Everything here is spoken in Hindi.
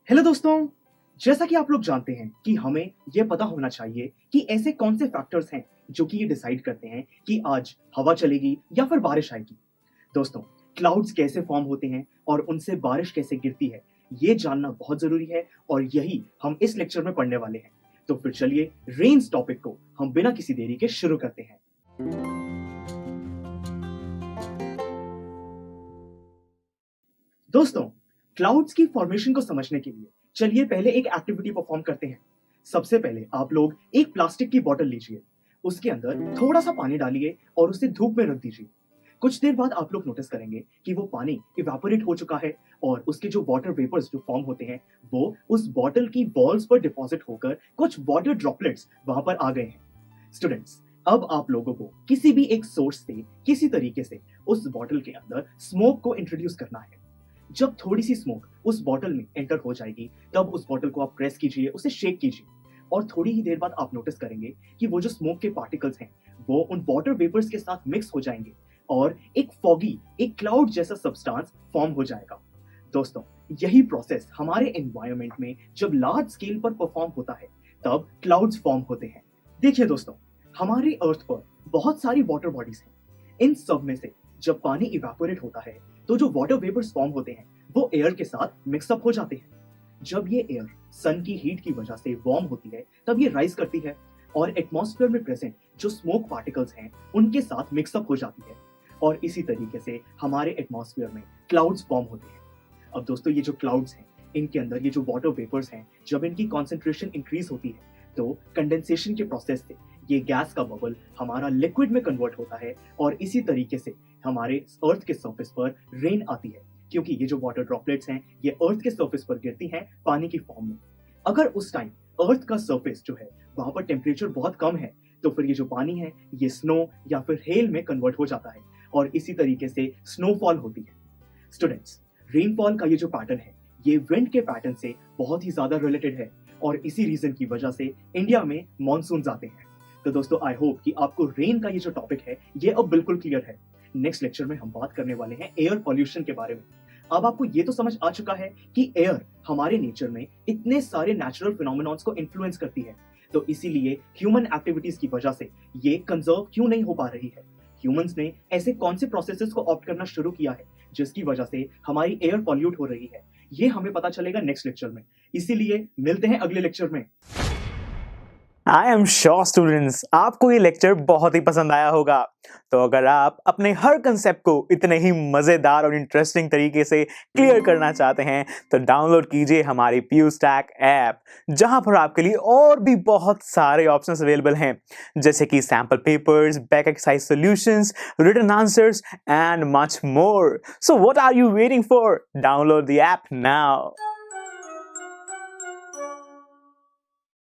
हेलो दोस्तों। जैसा कि आप लोग जानते हैं कि हमें यह पता होना चाहिए कि ऐसे कौन से फैक्टर्स हैं जो कि ये डिसाइड करते हैं कि आज हवा चलेगी या फिर बारिश आएगी। दोस्तों, क्लाउड्स कैसे फॉर्म होते हैं और उनसे बारिश कैसे गिरती है, ये जानना बहुत जरूरी है और यही हम इस लेक्चर में पढ़ने वाले हैं। तो फिर चलिए रेन्स टॉपिक को हम बिना किसी देरी के शुरू करते हैं। दोस्तों, क्लाउड्स की फॉर्मेशन को समझने के लिए चलिए पहले एक एक्टिविटी परफॉर्म करते हैं। सबसे पहले आप लोग एक प्लास्टिक की बोतल लीजिए, उसके अंदर थोड़ा सा पानी डालिए और उसे धूप में रख दीजिए। कुछ देर बाद आप लोग नोटिस करेंगे कि वो पानी इवेपोरेट हो चुका है और उसके जो वाटर वेपर्स जो फॉर्म होते हैं वो उस बॉटल की वॉल्स पर डिपॉजिट होकर कुछ वाटर ड्रॉपलेट्स वहां पर आ गए हैं। स्टूडेंट्स, अब आप लोगों को किसी भी एक सोर्स से किसी तरीके से उस बॉटल के अंदर स्मोक को इंट्रोड्यूस करना है। जब थोड़ी सी स्मोक उस बॉटल में एंटर हो जाएगी तब उस बॉटल को आप प्रेस कीजिए, उसे शेक कीजिए और थोड़ी ही देर बाद आप नोटिस करेंगे कि वो जो स्मोक के पार्टिकल्स हैं वो उन वाटर वेपर्स के साथ मिक्स हो जाएंगे और एक फॉगी, एक क्लाउड जैसा सब्सटेंस फॉर्म हो जाएगा। दोस्तों, यही प्रोसेस हमारे एनवायरनमेंट में जब लार्ज स्केल पर परफॉर्म होता है तब क्लाउड्स फॉर्म होते हैं। देखिए दोस्तों, हमारी अर्थ पर बहुत सारी वाटर बॉडीज हैं। इन सब में से जब पानी इवेपोरेट होता है तो जो वाटर वेपर्स फॉर्म होते हैं वो एयर के साथ मिक्सअप हो जाते हैं। जब ये एयर सन की हीट की वजह से वार्म होती है तब ये राइज करती है और एटमॉस्फेयर में प्रेजेंट जो स्मोक पार्टिकल्स हैं उनके साथ मिक्सअप हो जाती है और इसी तरीके से हमारे एटमॉस्फेयर में क्लाउड्स फॉर्म होते हैं। अब दोस्तों, ये जो क्लाउड्स हैं इनके अंदर ये जो वाटर वेपर्स हैं, जब इनकी कॉन्सेंट्रेशन इंक्रीज होती है तो कंडेंसेशन के प्रोसेस से ये गैस का बबल हमारा लिक्विड में कन्वर्ट होता है और इसी तरीके से हमारे अर्थ के सरफेस पर रेन आती है, क्योंकि ये जो वाटर ड्रॉपलेट्स हैं ये अर्थ के सरफेस पर गिरती हैं पानी की फॉर्म में। अगर उस टाइम अर्थ का सरफेस जो है वहां पर टेम्परेचर बहुत कम है तो फिर ये जो पानी है ये स्नो या फिर हेल में कन्वर्ट हो जाता है और इसी तरीके से स्नोफॉल होती है। स्टूडेंट्स, रेनफॉल का ये जो पैटर्न है ये विंड के पैटर्न से बहुत ही ज्यादा रिलेटेड है और इसी रीजन की वजह से इंडिया में मानसून आते हैं। तो दोस्तों, आई होप कि आपको रेन का ये जो टॉपिक है ये अब बिल्कुल क्लियर है। नेक्स्ट लेक्चर में हम बात करने वाले हैं एयर पॉल्यूशन के बारे में। अब आपको ये तो समझ आ चुका है कि एयर हमारे नेचर में इतने सारे नेचुरल फिनोमेनॉन्स को इन्फ्लुएंस करती है, तो इसीलिए ह्यूमन एक्टिविटीज की वजह से ये कंजर्व क्यों नहीं हो पा रही है। ह्यूमंस ने ऐसे कौन से प्रोसेसेस को ऑप्ट करना शुरू किया है जिसकी वजह से हमारी एयर पॉल्यूट हो रही है, ये हमें पता चलेगा नेक्स्ट लेक्चर में। इसीलिए मिलते हैं अगले लेक्चर में। आई एम श्योर स्टूडेंट्स, आपको ये लेक्चर बहुत ही पसंद आया होगा। तो अगर आप अपने हर कंसेप्ट को इतने ही मजेदार और इंटरेस्टिंग तरीके से क्लियर करना चाहते हैं तो डाउनलोड कीजिए हमारी PuStack ऐप, जहां पर आपके लिए और भी बहुत सारे ऑप्शंस अवेलेबल हैं, जैसे कि sample papers, back exercise solutions, written answers and much more. So what are you waiting for? Download the app now.